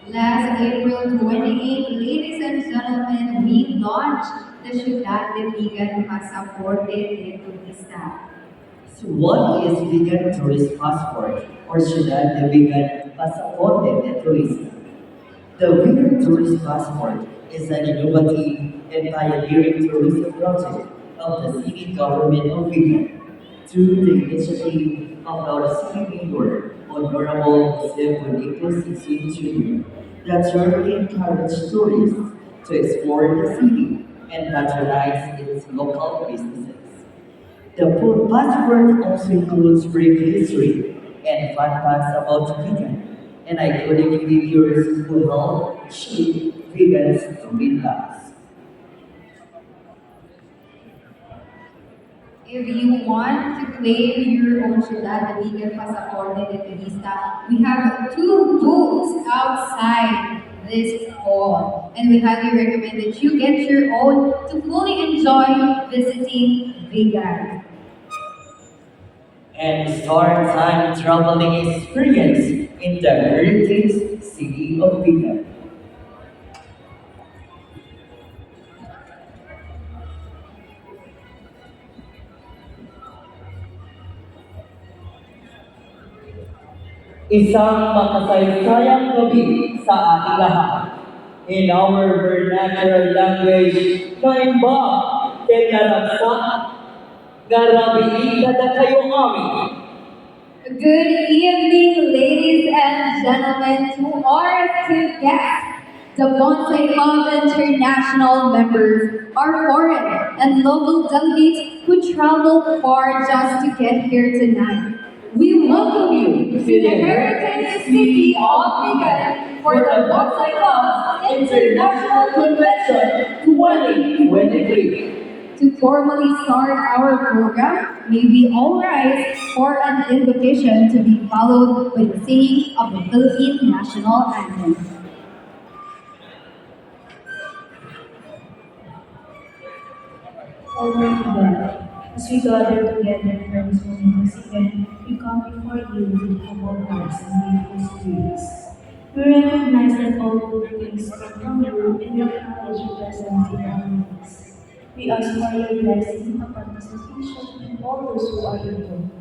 Last April 28, ladies and gentlemen, we launched the Ciudad de Vegan Pasaporte de Turista. So what is vegan tourist passport or Ciudad de Vegan Pasaporte de Turista? The Vegan Tourist Passport is an innovative and pioneering tourism project of the city government of Vegan through the initiative of our city mayor, Honorable Jose Bonito Sissin Jr., that journey encourage tourists to explore the city and patronize its local businesses. The full passport also includes brief history and fun facts about vegan and iconic figures who help shape vegans to be lives. If you want to claim your own Ciudad de Vegan Pasaporte de Turista, we have two booths outside this hall. And we highly recommend that you get your own to fully enjoy visiting Vegan. And start time traveling experience in the heritage city of vegan. Isang makasaysayang gabi sa ating lahat. In our vernacular language, kaimba, kenaragsak, garabi kada kayo amin. Good evening, ladies and gentlemen, to our two guests, the Bonsai Club International members, our foreign and local delegates who traveled far just to get here tonight. We welcome you to the Heritage City of Vegan for the Bonsai Club International Convention 2023. To formally start our program, may we all rise for an invocation to be followed by the singing of the Philippine National Anthem. Almighty God, as we gather together for this moment once again, we come before you with humble hearts and grateful spirits. We recognize that all good things come from you and we acknowledge your presence in our midst. We ask for your blessing upon the association and all those who are involved.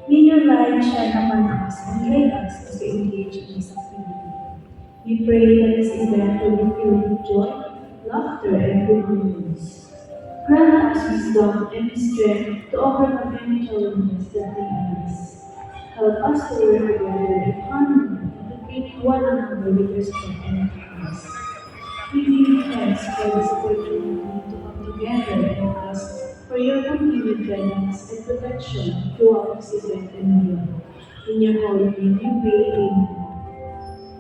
May your light shine upon us and guide us as we engage in this activity. We pray that this event will be filled with joy, laughter, and good news. Grant us wisdom and strength to overcome any challenges that may arise. Help us to work together in harmony and to treat one another with respect and kindness. We give thanks for this opportunity to come together and ask for your continued guidance and protection throughout this event and beyond. In your holy name we pray, Amen.